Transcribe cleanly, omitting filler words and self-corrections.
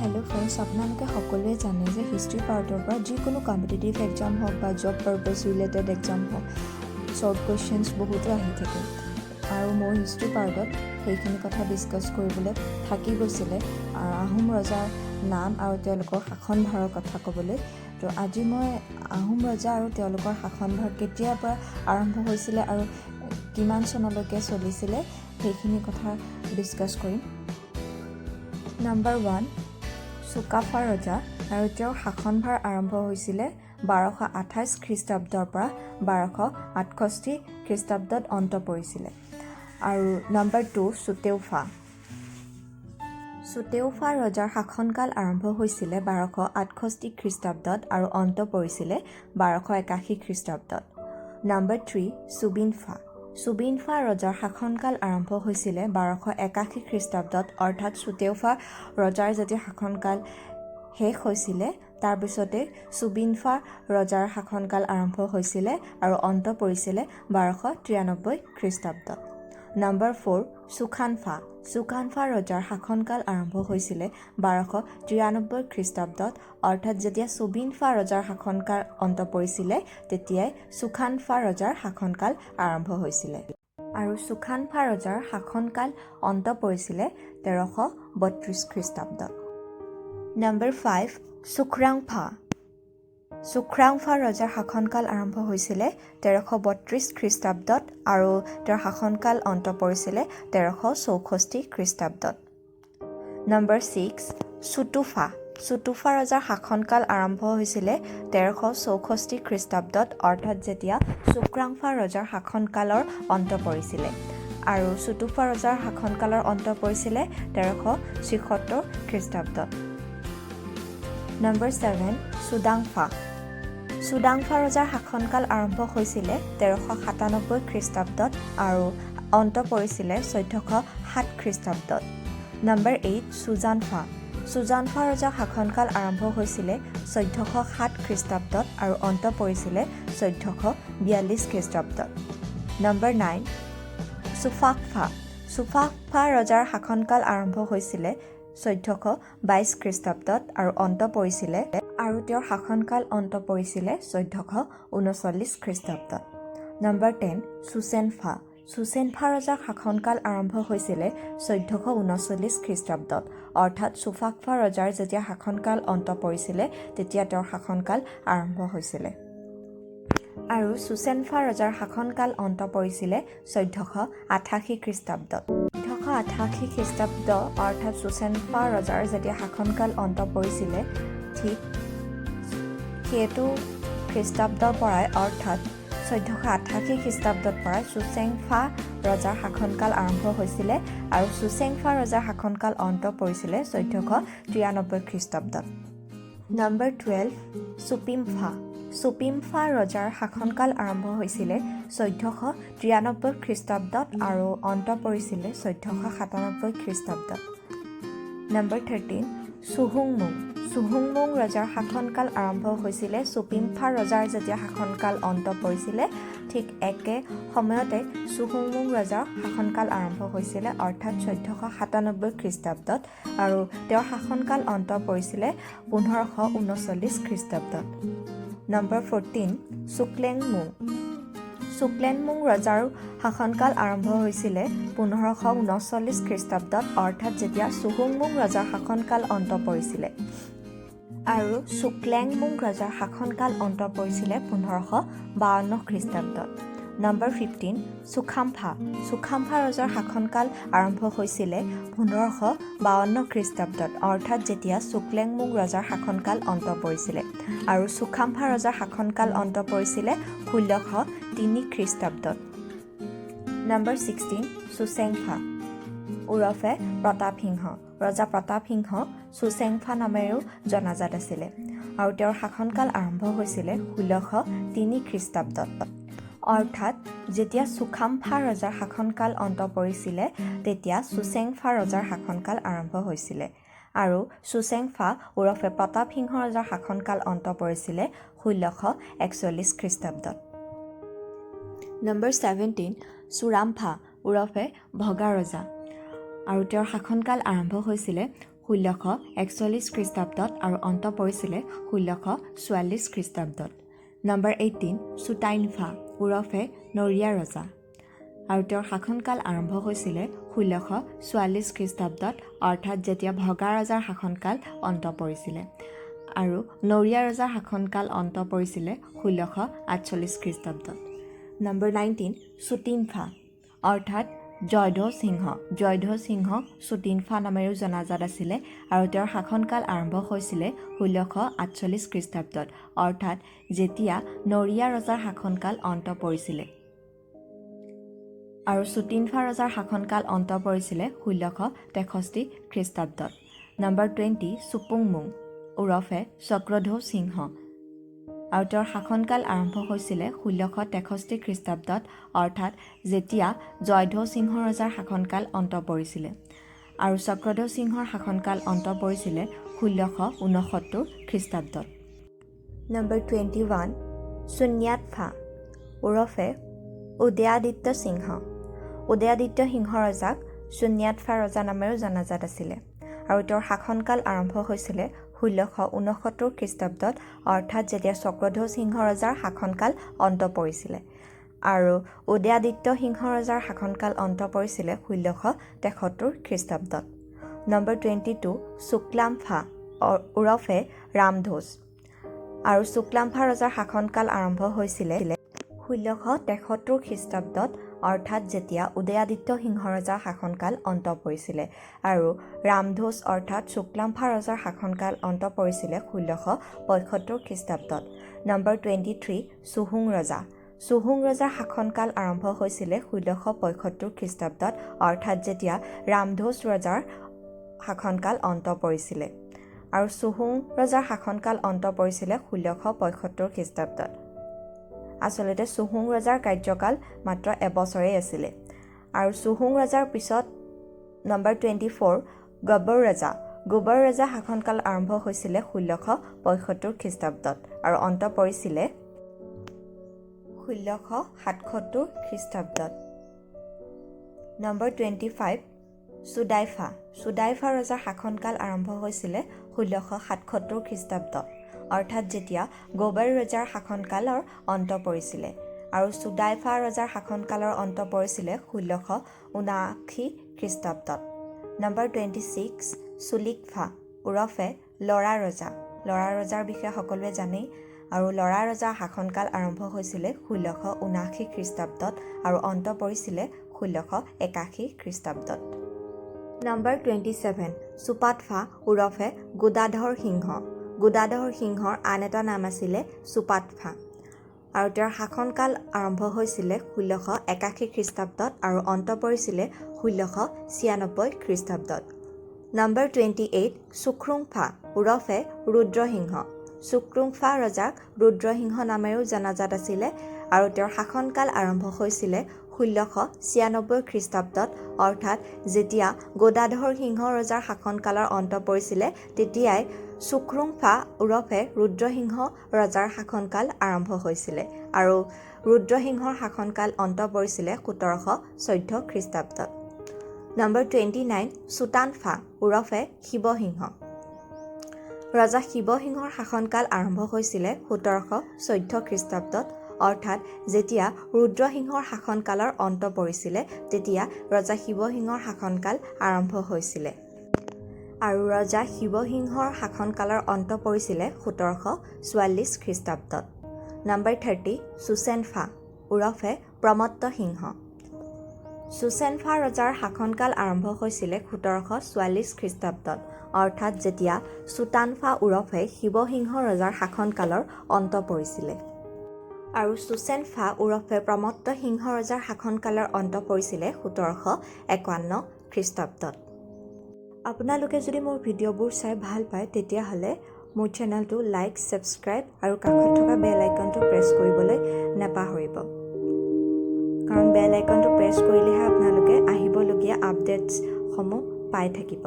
Hello friends আপোনালোকে সকলোৱে জানে যে হিষ্ট্ৰি পাৰ্টৰ পৰা যিকোনো কম্পিটিটিভ এক্সাম হওক বা জব পাৰপাছ ৰিলেটেড এক্সাম হওক শৰ্ট কুৱেশ্যনছ বহুতো আহি থাকে আৰু মোৰ হিষ্ট্ৰি পাৰ্টত সেইখিনি কথা ডিছকাছ কৰিবলৈ থাকি গৈছিলে আৰু আহোম ৰজাৰ নাম আৰু তেওঁলোকৰ শাসনভাৰৰ কথা ক'বলৈ তো আজি মই আহোম ৰজা আৰু তেওঁলোকৰ শাসনভাৰ কেতিয়াৰ পৰা আৰম্ভ হৈছিলে আৰু কিমান চনলৈকে চলিছিলে সেইখিনি কথা ডিছকাছ কৰিম নাম্বাৰ 1 Sukaphaa ৰজা আৰু তেওঁৰ শাসনভাৰ আৰম্ভ হৈছিলে 1228 খ্ৰীষ্টাব্দৰ পৰা 1268 খ্ৰীষ্টাব্দত অন্ত পৰিছিলে আৰু নাম্বাৰ 2 Chaopha ৰজাৰ শাসনকাল আৰম্ভ হৈছিলে 1268 খ্ৰীষ্টাব্দত আৰু অন্ত পৰিছিলে 1281 খ্ৰীষ্টাব্দত নাম্বাৰ 3 Chaopha ৰজাৰ শাসনকাল আৰম্ভ হৈছিলে 1281 খ্ৰীষ্টাব্দত অৰ্থাৎ Chaopha ৰজাৰ যেতিয়া শাসনকাল শেষ হৈছিলে তাৰ পিছতে Chaopha ৰজাৰ শাসনকাল আৰম্ভ হৈছিলে আৰু অন্ত পৰিছিলে 1293 খ্ৰীষ্টাব্দত নাম্বাৰ 4 Sukaphaa ৰজাৰ শাসনকাল আৰম্ভ হৈছিলে 1293 খ্ৰীষ্টাব্দত অৰ্থাৎ যেতিয়া Chaopha ৰজাৰ শাসনকাল অন্ত পৰিছিলে তেতিয়াই Sukaphaa ৰজাৰ শাসনকাল আৰম্ভ হৈছিলে আৰু Sukaphaa ৰজাৰ শাসনকাল অন্ত পৰিছিলে 1332 খ্ৰীষ্টাব্দত নাম্বাৰ 5 Sukaphaa ৰজাৰ শাসনকাল আৰম্ভ হৈছিলে 1332 খ্ৰীষ্টাব্দত আৰু তেওঁৰ শাসনকাল অন্ত পৰিছিলে 1364 খ্ৰীষ্টাব্দত নাম্বাৰ 6 Chaopha ৰজাৰ শাসনকাল আৰম্ভ হৈছিলে 1364 খ্ৰীষ্টাব্দত অৰ্থাৎ যেতিয়া Sukaphaa ৰজাৰ শাসনকালৰ অন্ত পৰিছিলে আৰু Chaopha ৰজাৰ শাসনকালৰ অন্ত পৰিছিলে 1376 খ্ৰীষ্টাব্দত নাম্বাৰ 7 Sudangpha ৰজাৰ শাসনকাল আৰম্ভ হৈছিলে 1397 খ্ৰীষ্টাব্দত আৰু অন্ত পৰিছিলে 1407 খ্ৰীষ্টাব্দত নাম্বাৰ 8 Sujanpha ৰজাৰ শাসনকাল আৰম্ভ হৈছিলে 1407 খ্ৰীষ্টাব্দত আৰু অন্ত পৰিছিলে 1442 খ্ৰীষ্টাব্দত নাম্বাৰ 9 Sukaphaa ৰজাৰ শাসনকাল আৰম্ভ হৈছিলে 1422 খ্ৰীষ্টাব্দত আৰু অন্ত পৰিছিলে আৰু তেওঁৰ শাসনকাল অন্ত পৰিছিলে 1439 খ্ৰীষ্টাব্দত নাম্বাৰ 10 Susenpha ৰজাৰ শাসনকাল আৰম্ভ হৈছিলে 1439 খ্ৰীষ্টাব্দত অৰ্থাৎ Sukaphaa ৰজাৰ যেতিয়া শাসনকাল অন্ত পৰিছিলে তেতিয়া তেওঁৰ শাসনকাল আৰম্ভ হৈছিলে আৰু Susenpha ৰজাৰ শাসনকাল অন্ত পৰিছিলে 1488 খ্ৰীষ্টাব্দত 1488 খ্ৰীষ্টাব্দ অৰ্থাৎ Susenpha ৰজাৰ যেতিয়া শাসনকাল অন্ত পৰিছিলে ঠিক সেইটো খ্ৰীষ্টাব্দৰ পৰাই অৰ্থাৎ 1488 খ্ৰীষ্টাব্দৰ পৰা Susenpha ৰজাৰ শাসনকাল আৰম্ভ হৈছিলে আৰু Susenpha ৰজাৰ শাসনকাল অন্ত পৰিছিলে 1493 খ্ৰীষ্টাব্দত নাম্বাৰ 12 Chaopha ৰজাৰ শাসনকাল আৰম্ভ হৈছিলে 1493 খ্ৰীষ্টাব্দত আৰু অন্ত পৰিছিলে 1497 খ্ৰীষ্টাব্দত নাম্বাৰ 13 Suhumung ৰজাৰ শাসনকাল আৰম্ভ হৈছিলে Chaopha ৰজাৰ যেতিয়া শাসনকাল অন্ত পৰিছিলে ঠিক একে সময়তে Suhumung ৰজাৰ শাসনকাল আৰম্ভ হৈছিলে অৰ্থাৎ 1497 খ্ৰীষ্টাব্দত আৰু তেওঁৰ শাসনকাল অন্ত পৰিছিলে 1539 খ্ৰীষ্টাব্দত নাম্বাৰ 14 Suklenmung ৰজাৰ শাসনকাল আৰম্ভ হৈছিলে 1539 খ্ৰীষ্টাব্দত অৰ্থাৎ যেতিয়া Suhumung ৰজাৰ শাসনকাল অন্ত পৰিছিলে আৰু Suklenmung ৰজাৰ শাসনকাল অন্ত পৰিছিলে 1552 খ্ৰীষ্টাব্দত নাম্বাৰ 15 Sukaphaa ৰজাৰ শাসনকাল আৰম্ভ হৈছিলে 1552 খ্ৰীষ্টাব্দত অৰ্থাৎ যেতিয়া Suklenmung ৰজাৰ শাসনকাল অন্ত পৰিছিলে আৰু Sukaphaa ৰজাৰ শাসনকাল অন্ত পৰিছিলে 1603 খ্ৰীষ্টাব্দত নাম্বাৰ 16 Susenpha ওৰফে প্ৰতাপসিংহ ৰজা প্ৰতাপসিংহ Susenpha নামেৰেও জনাজাত আছিলে আৰু তেওঁৰ শাসনকাল আৰম্ভ হৈছিলে 1603 খ্ৰীষ্টাব্দত অৰ্থাৎ যেতিয়া Sukaphaa ৰজাৰ শাসনকাল অন্ত পৰিছিলে তেতিয়া Susenpha ৰজাৰ শাসনকাল আৰম্ভ হৈছিলে আৰু Susenpha ওৰফে প্ৰতাপসিংহ ৰজাৰ শাসনকাল অন্ত পৰিছিলে 1641 খ্ৰীষ্টাব্দত নাম্বাৰ 17 Surampha ওৰফে ভগা ৰজা আৰু তেওঁৰ শাসনকাল আৰম্ভ হৈছিলে 1641 খ্ৰীষ্টাব্দত আৰু অন্ত পৰিছিলে 1644 খ্ৰীষ্টাব্দত। নম্বৰ 18 চুটাইনফা ওৰফে নৰিয়া ৰজা আৰু তেওঁৰ শাসনকাল আৰম্ভ হৈছিলে 1644 খ্ৰীষ্টাব্দত অৰ্থাৎ যেতিয়া ভগা ৰজাৰ শাসনকাল অন্ত পৰিছিলে আৰু নৰিয়া ৰজাৰ শাসনকাল অন্ত পৰিছিলে 1648 খ্ৰীষ্টাব্দত। নম্বৰ 19 চুটিনফা অৰ্থাৎ জয়ধ্ব সিংহ চুটিনফা নামেৰেও জনাজাত আছিলে আৰু তেওঁৰ শাসনকাল আৰম্ভ হৈছিলে 1648 খ্ৰীষ্টাব্দত অৰ্থাৎ যেতিয়া নৰিয়া ৰজাৰ শাসনকাল অন্ত পৰিছিলে আৰু চুটিনফা ৰজাৰ শাসনকাল অন্ত পৰিছিলে 1663 খ্ৰীষ্টাব্দত। নম্বৰ 20 চুপুংমুং ওৰফে চক্ৰধৌ সিংহ আৰু তেওঁৰ শাসনকাল আৰম্ভ হৈছিলে 1663 খ্ৰীষ্টাব্দত অৰ্থাৎ যেতিয়া জয়ধ্ব সিংহ ৰজাৰ শাসনকাল অন্ত পৰিছিলে আৰু চক্ৰধৌ সিংহৰ শাসনকাল অন্ত পৰিছিলে 1669 খ্ৰীষ্টাব্দত। নম্বৰ 21 চুন্যাতফা ওৰফে উদয়াদিত্য সিংহ ৰজাক চুন্যাতফা ৰজা নামেৰেও জনাজাত আছিলে আৰু তেওঁৰ শাসনকাল আৰম্ভ হৈছিলে 1669 খ্ৰীষ্টাব্দত অৰ্থাৎ যেতিয়া চক্ৰধৌ সিংহ ৰজাৰ শাসনকাল অন্ত পৰিছিলে আৰু উদয়াদিত্য সিংহ ৰজাৰ শাসনকাল অন্ত পৰিছিলে 1673 খ্ৰীষ্টাব্দত। নম্বৰ 22 শুক্লামফা ওৰফে ৰামধোজ আৰু শুক্লামফা ৰজাৰ শাসনকাল আৰম্ভ হৈছিলে 1673 খ্ৰীষ্টাব্দত অৰ্থাৎ যেতিয়া উদয়াদিত্য সিংহ ৰজাৰ শাসনকাল অন্ত পৰিছিলে আৰু ৰামধোজ অৰ্থাৎ শুক্লামফা ৰজাৰ শাসনকাল অন্ত পৰিছিলে 1675 খ্ৰীষ্টাব্দত। নম্বৰ 23 চুহুং ৰজাৰ শাসনকাল আৰম্ভ হৈছিলে 1675 খ্ৰীষ্টাব্দত অৰ্থাৎ যেতিয়া ৰামধোজ ৰজাৰ শাসনকাল অন্ত পৰিছিলে আৰু চুহুং ৰজাৰ শাসনকাল অন্ত পৰিছিলে 1675 খ্ৰীষ্টাব্দত। আচলতে চুহুং ৰজাৰ কাৰ্যকাল মাত্ৰ এবছৰেই আছিলে আৰু চুহুং ৰজাৰ পিছত নম্বৰ 24 গোবৰ ৰজা শাসনকাল আৰম্ভ হৈছিলে 1675 খ্ৰীষ্টাব্দত আৰু অন্ত পৰিছিলে 1677 খ্ৰীষ্টাব্দত। নম্বৰ 25 চুডাইফা ৰজাৰ শাসনকাল আৰম্ভ হৈছিলে 1677 খ্ৰীষ্টাব্দত অৰ্থাৎ যেতিয়া গোবৰ ৰজাৰ শাসনকালৰ অন্ত পৰিছিলে আৰু চুডাইফা ৰজাৰ শাসনকালৰ অন্ত পৰিছিলে 1679 খ্ৰীষ্টাব্দত। নম্বৰ 26 চুলিকফা ওৰফে লৰা ৰজাৰ বিষয়ে সকলোৱে জানেই আৰু লৰা ৰজাৰ শাসনকাল আৰম্ভ হৈছিলে 1679 খ্ৰীষ্টাব্দত আৰু অন্ত পৰিছিলে 1681 খ্ৰীষ্টাব্দত। নম্বৰ 27 চুপাতফা ওৰফে গোদাধৰ সিংহৰ আন এটা নাম আছিলে চুপাতফা আৰু তেওঁৰ শাসনকাল আৰম্ভ হৈছিলে 1681 খ্ৰীষ্টাব্দত আৰু অন্ত পৰিছিলে 1696 খ্ৰীষ্টাব্দত। নম্বৰ 28 চুখ্ৰুংফা ওৰফে চুখ্ৰুংফা ৰজাক ৰুদ্ৰসিংহ নামেৰেও জনাজাত আছিলে আৰু তেওঁৰ শাসনকাল আৰম্ভ হৈছিলে 1696 খ্ৰীষ্টাব্দত অৰ্থাৎ যেতিয়া গোদাধৰ সিংহ ৰজাৰ শাসনকালৰ অন্ত পৰিছিলে তেতিয়াই চুখ্ৰুংফা ওৰফে ৰুদ্ৰসিংহ ৰজাৰ শাসনকাল আৰম্ভ হৈছিলে আৰু ৰুদ্ৰসিংহৰ শাসনকাল অন্ত পৰিছিলে 1714 খ্ৰীষ্টাব্দত। নম্বৰ 29 চুটানফা ওৰফে শিৱসিংহ ৰজা শিৱসিংহৰ শাসনকাল আৰম্ভ হৈছিলে 1714 খ্ৰীষ্টাব্দত অৰ্থাৎ যেতিয়া ৰুদ্ৰসিংহৰ শাসনকালৰ অন্ত পৰিছিলে তেতিয়া ৰজা শিৱসিংহৰ শাসনকাল আৰম্ভ হৈছিলে আৰু ৰজা শিৱসিংহৰ শাসনকালৰ অন্ত পৰিছিলে 1744 খ্ৰীষ্টাব্দত। নম্বৰ 30 চুচেনফা ওৰফে প্ৰমত্ত সিংহ চুচেনফা ৰজাৰ শাসনকাল আৰম্ভ হৈছিলে 1744 খ্ৰীষ্টাব্দত অৰ্থাৎ যেতিয়া চুটানফা ওৰফে শিৱসিংহ ৰজাৰ শাসনকালৰ অন্ত পৰিছিলে আৰু চুচেনফা ওৰফে প্ৰমত্ত সিংহ ৰজাৰ শাসনকালৰ অন্ত পৰিছিলে 1751 খ্ৰীষ্টাব্দত। আপোনালোকে যদি মোৰ ভিডিঅ'বোৰ চাই ভাল পায় তেতিয়াহ'লে মোৰ চেনেলটো লাইক, ছাবস্ক্ৰাইব আৰু কাষত থকা বেল আইকনটো প্ৰেছ কৰিবলৈ নাপাহৰিব কাৰণ বেল আইকনটো প্ৰেছ কৰিলেহে আপোনালোকে আহিবলগীয়া আপডেটছসমূহ পাই থাকিব।